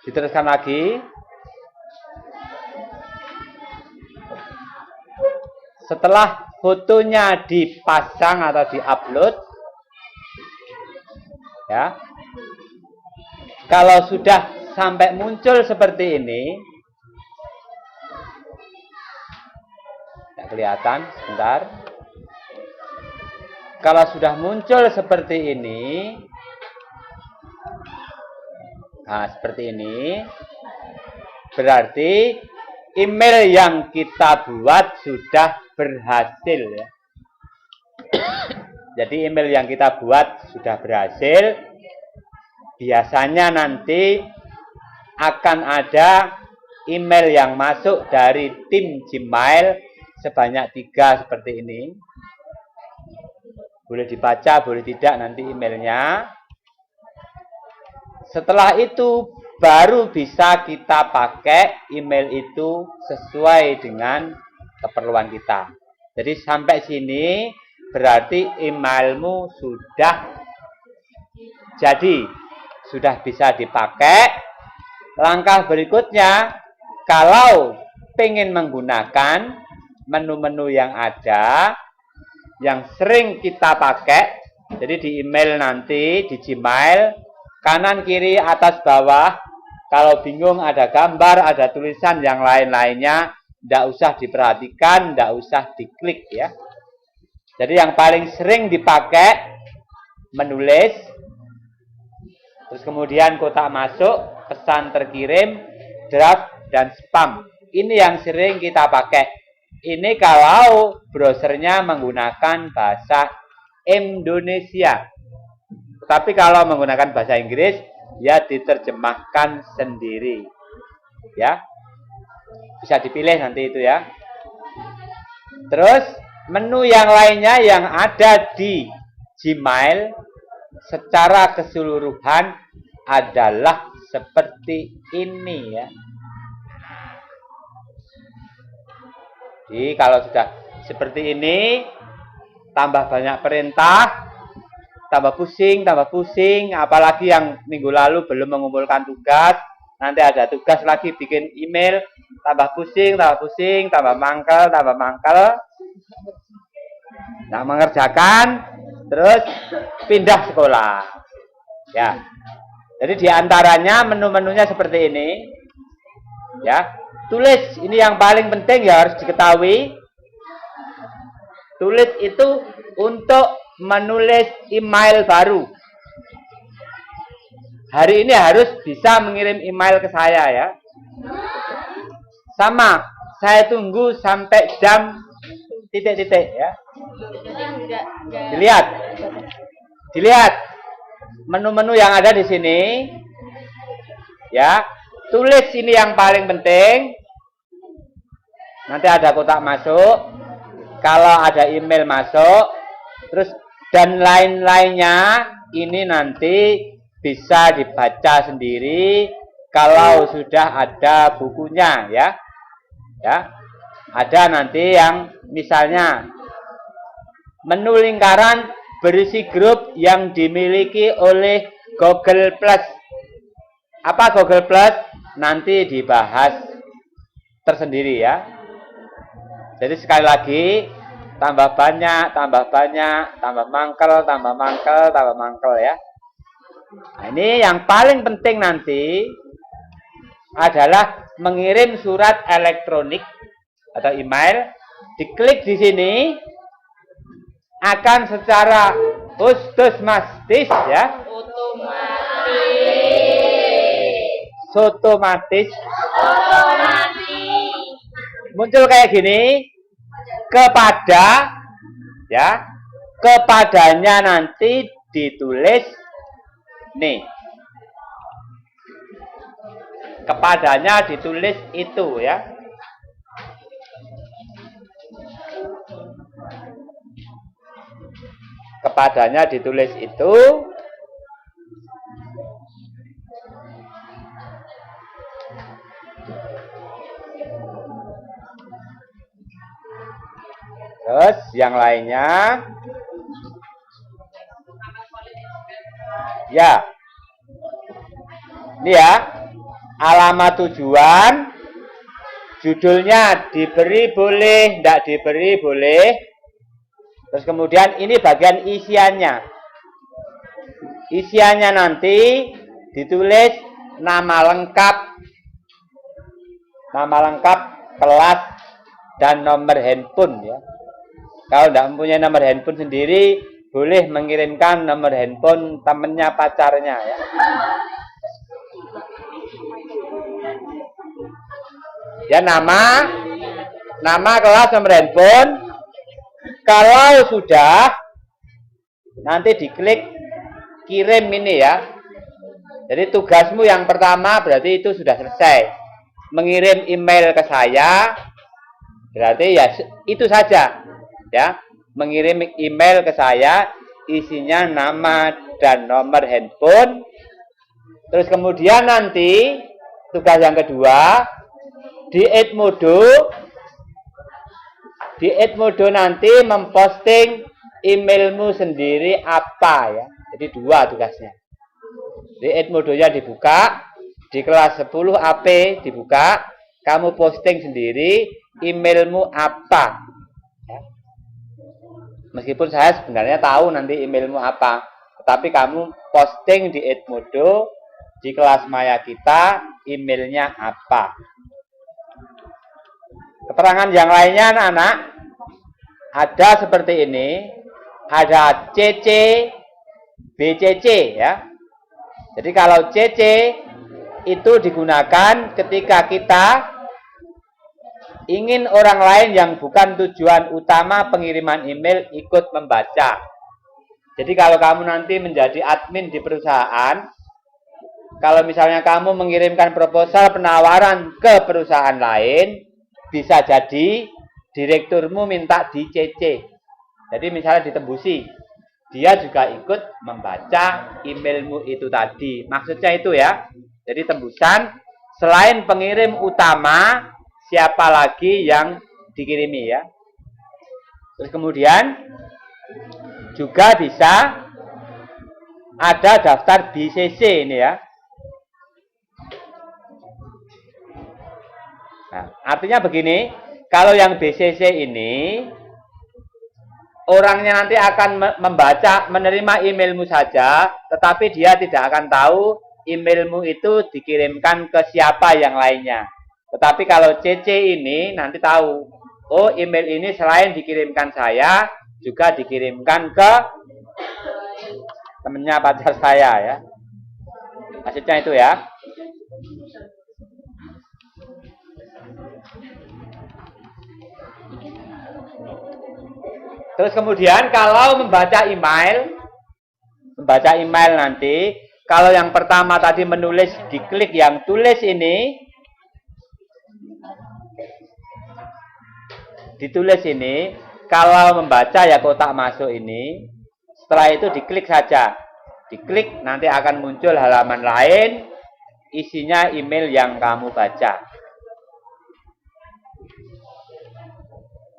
Diteruskan lagi. Setelah fotonya dipasang atau diupload, ya. Kalau sudah sampai muncul seperti ini, tidak kelihatan, sebentar. Kalau sudah muncul seperti ini, nah seperti ini, berarti email yang kita buat sudah berhasil, ya. Jadi email yang kita buat sudah berhasil. Biasanya nanti akan ada email yang masuk dari tim Gmail sebanyak 3 seperti ini. Boleh dibaca, boleh tidak nanti emailnya. Setelah itu baru bisa kita pakai email itu sesuai dengan keperluan kita. Jadi sampai sini berarti emailmu sudah jadi, sudah bisa dipakai. Langkah berikutnya, kalau pengen menggunakan menu-menu yang ada, yang sering kita pakai, jadi di email nanti, di Gmail, kanan, kiri, atas, bawah, kalau bingung ada gambar, ada tulisan, yang lain-lainnya, tidak usah diperhatikan, tidak usah diklik, ya. Jadi yang paling sering dipakai, menulis, terus kemudian kotak masuk, pesan terkirim, draft, dan spam. Ini yang sering kita pakai. Ini kalau browsernya menggunakan bahasa Indonesia. Tapi kalau menggunakan bahasa Inggris, ya diterjemahkan sendiri. Ya. Bisa dipilih nanti itu ya. Terus menu yang lainnya yang ada di Gmail secara keseluruhan adalah seperti ini ya. Jadi kalau sudah seperti ini, tambah banyak perintah, tambah pusing, apalagi yang minggu lalu belum mengumpulkan tugas, nanti ada tugas lagi bikin email, tambah pusing, tambah mangkel, nggak mengerjakan, terus pindah sekolah. Ya, jadi diantaranya menu-menunya seperti ini, ya. Tulis, ini yang paling penting ya harus diketahui. Tulis itu untuk menulis email baru. Hari ini harus bisa mengirim email ke saya ya. Sama, saya tunggu sampai jam titik-titik ya. Dilihat menu-menu yang ada di sini. Ya, tulis ini yang paling penting. Nanti ada kotak masuk. Kalau ada email masuk, terus dan lain-lainnya, ini nanti bisa dibaca sendiri kalau sudah ada bukunya ya. Ya. Ada nanti yang misalnya menu lingkaran berisi grup yang dimiliki oleh Google Plus. Apa Google Plus? Nanti dibahas tersendiri ya. Jadi sekali lagi, tambah banyak, tambah mangkel ya. Nah, ini yang paling penting nanti adalah mengirim surat elektronik atau email. Diklik di sini, akan secara otomatis ya. Otomatis. Muncul kayak gini. Kepadanya nanti ditulis nih. Kepadanya ditulis itu ya. Kepadanya ditulis itu. Terus yang lainnya, ya, ini ya, alamat tujuan, judulnya diberi boleh, tidak diberi boleh. Terus kemudian ini bagian isiannya. Isiannya nanti ditulis nama lengkap, kelas, dan nomor handphone ya. Kalau tidak mempunyai nomor handphone sendiri, boleh mengirimkan nomor handphone temannya, pacarnya ya. Ya, nama, kelas, nomor handphone. Kalau sudah, nanti diklik kirim ini ya. Jadi tugasmu yang pertama berarti itu sudah selesai. Mengirim email ke saya, berarti ya itu saja. Ya, mengirim email ke saya, isinya nama dan nomor handphone. Terus kemudian nanti tugas yang kedua, di Edmodo nanti memposting emailmu sendiri apa ya. Jadi dua tugasnya. Di Edmodo-nya dibuka, di kelas 10 AP dibuka, kamu posting sendiri emailmu apa. Ya. Meskipun saya sebenarnya tahu nanti emailmu apa, tetapi kamu posting di Edmodo, di kelas maya kita, emailnya apa. Keterangan yang lainnya anak-anak, ada seperti ini, ada CC, BCC ya. Jadi kalau CC itu digunakan ketika kita ingin orang lain yang bukan tujuan utama pengiriman email ikut membaca. Jadi kalau kamu nanti menjadi admin di perusahaan, kalau misalnya kamu mengirimkan proposal penawaran ke perusahaan lain, bisa jadi direkturmu minta di CC. Jadi misalnya ditembusi, dia juga ikut membaca emailmu itu tadi. Maksudnya itu ya. Jadi tembusan, selain pengirim utama, siapa lagi yang dikirimi ya. Terus kemudian juga bisa ada daftar BCC ini ya. Nah, artinya begini, kalau yang BCC ini orangnya nanti akan membaca, menerima emailmu saja, tetapi dia tidak akan tahu emailmu itu dikirimkan ke siapa yang lainnya. Tetapi kalau CC ini nanti tahu, oh email ini selain dikirimkan saya, juga dikirimkan ke temennya pacar saya ya. Maksudnya itu ya. Terus kemudian kalau membaca email nanti, kalau yang pertama tadi menulis, diklik yang tulis ini, ditulis ini, kalau membaca ya kotak masuk ini, setelah itu diklik saja. Diklik nanti akan muncul halaman lain, isinya email yang kamu baca.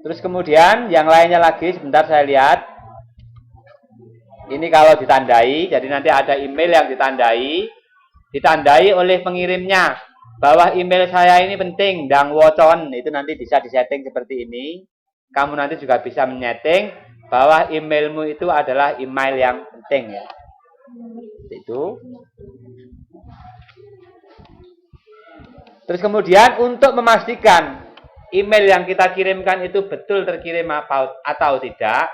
Terus kemudian yang lainnya lagi, sebentar saya lihat. Ini kalau ditandai, jadi nanti ada email yang ditandai oleh pengirimnya, bahwa email saya ini penting, dang wocon, itu nanti bisa disetting seperti ini. Kamu nanti juga bisa menyeting bahwa emailmu itu adalah email yang penting ya. Itu. Terus kemudian untuk memastikan email yang kita kirimkan itu betul terkirim atau tidak,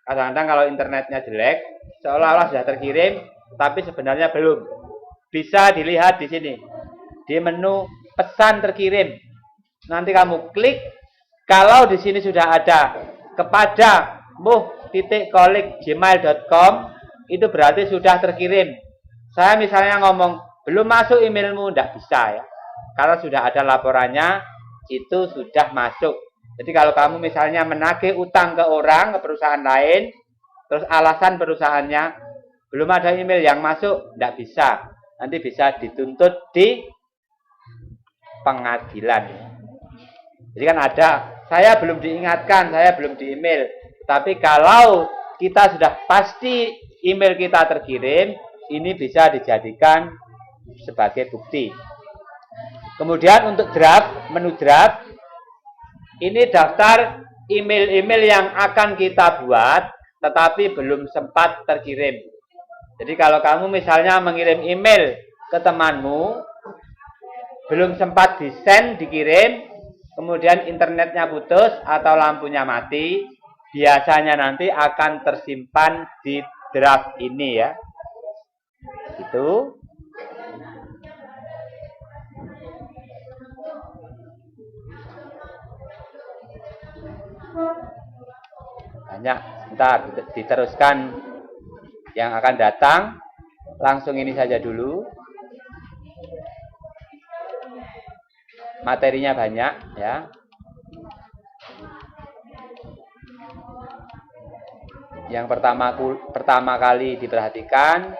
kadang-kadang kalau internetnya jelek, seolah-olah sudah terkirim, tapi sebenarnya belum. Bisa dilihat di sini, di menu pesan terkirim. Nanti kamu klik, kalau di sini sudah ada kepada muh.kolik@gmail.com, itu berarti sudah terkirim. Saya misalnya ngomong, belum masuk emailmu, tidak bisa ya. Karena sudah ada laporannya, itu sudah masuk. Jadi kalau kamu misalnya menagih utang ke orang, ke perusahaan lain, terus alasan perusahaannya belum ada email yang masuk, tidak bisa. Nanti bisa dituntut di pengadilan. Jadi kan ada, saya belum diingatkan, saya belum di email. Tapi kalau kita sudah pasti email kita terkirim, ini bisa dijadikan sebagai bukti. Kemudian untuk draft, menu draft, ini daftar email-email yang akan kita buat, tetapi belum sempat terkirim. Jadi kalau kamu misalnya mengirim email ke temanmu, belum sempat di-send, dikirim, kemudian internetnya putus atau lampunya mati, biasanya nanti akan tersimpan di draft ini ya. Itu. Banyak, sebentar diteruskan yang akan datang. Langsung ini saja dulu. Materinya banyak ya. Yang pertama kali diperhatikan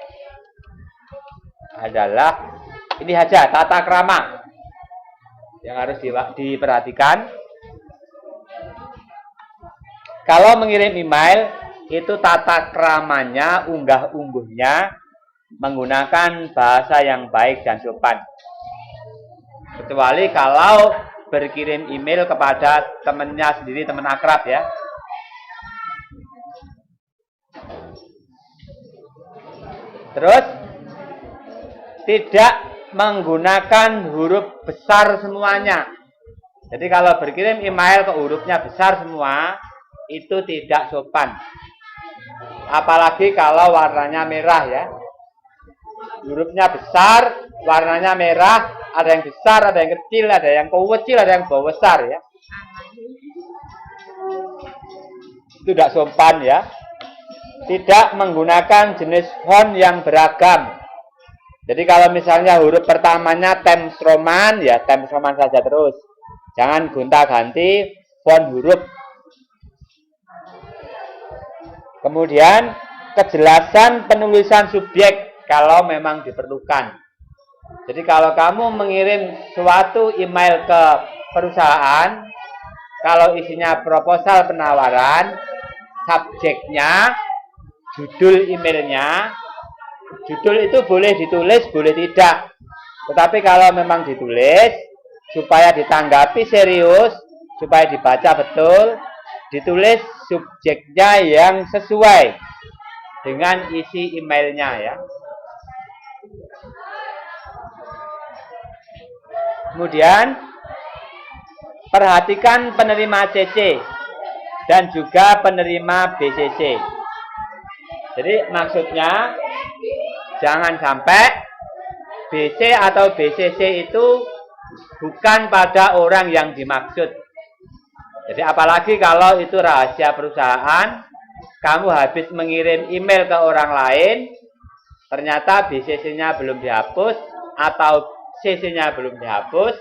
adalah ini saja tata krama yang harus diperhatikan. Kalau mengirim email itu tata kramanya, unggah-ungguhnya menggunakan bahasa yang baik dan sopan. Kecuali kalau berkirim email kepada temannya sendiri, teman akrab ya. Terus tidak menggunakan huruf besar semuanya. Jadi kalau berkirim email ke hurufnya besar semua, itu tidak sopan. Apalagi kalau warnanya merah ya. Hurufnya besar, warnanya merah, ada yang besar, ada yang kecil, ada yang kecil, ada yang besar ya. Itu tidak sopan ya. Tidak menggunakan jenis font yang beragam. Jadi kalau misalnya huruf pertamanya Times Roman, ya Times Roman saja terus. Jangan gonta-ganti font huruf. Kemudian kejelasan penulisan subjek kalau memang diperlukan. Jadi kalau kamu mengirim suatu email ke perusahaan, kalau isinya proposal penawaran, subjeknya, judul emailnya, judul itu boleh ditulis, boleh tidak. Tetapi kalau memang ditulis, supaya ditanggapi serius, supaya dibaca betul, ditulis subjeknya yang sesuai dengan isi emailnya ya. Kemudian perhatikan penerima CC dan juga penerima BCC. Jadi maksudnya jangan sampai BC atau BCC itu bukan pada orang yang dimaksud. Jadi apalagi kalau itu rahasia perusahaan, kamu habis mengirim email ke orang lain, ternyata BCC-nya belum dihapus atau CC-nya belum dihapus,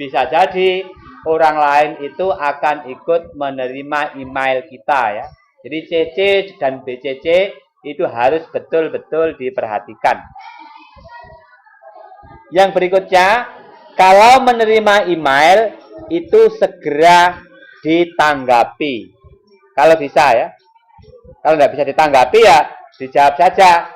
bisa jadi orang lain itu akan ikut menerima email kita ya. Jadi CC dan BCC itu harus betul-betul diperhatikan. Yang berikutnya, kalau menerima email itu segera ditanggapi. Kalau bisa ya. Kalau tidak bisa ditanggapi ya dijawab saja.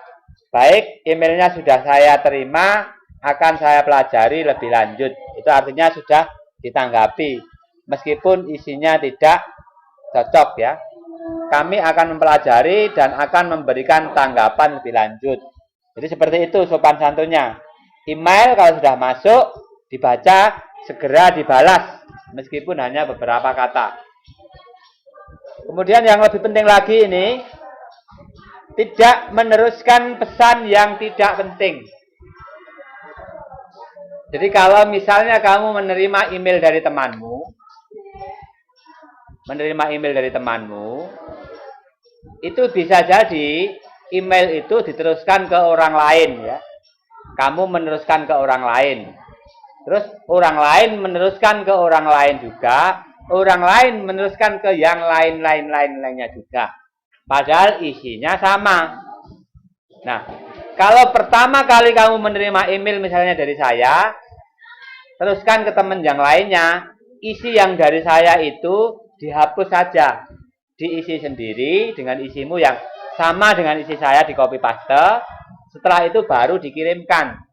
Baik, emailnya sudah saya terima, akan saya pelajari lebih lanjut. Itu artinya sudah ditanggapi. Meskipun isinya tidak cocok ya. Kami akan mempelajari dan akan memberikan tanggapan lebih lanjut. Jadi seperti itu sopan santunnya. Email kalau sudah masuk, dibaca, segera dibalas. Meskipun hanya beberapa kata. Kemudian yang lebih penting lagi ini, tidak meneruskan pesan yang tidak penting. Jadi kalau misalnya kamu menerima email dari temanmu, itu bisa jadi email itu diteruskan ke orang lain ya. Kamu meneruskan ke orang lain. Terus orang lain meneruskan ke orang lain juga, orang lain meneruskan ke yang lainnya juga. Padahal isinya sama. Nah, kalau pertama kali kamu menerima email misalnya dari saya, teruskan ke teman yang lainnya, isi yang dari saya itu dihapus saja. Diisi sendiri dengan isimu yang sama dengan isi saya, di copy paste. Setelah itu baru dikirimkan.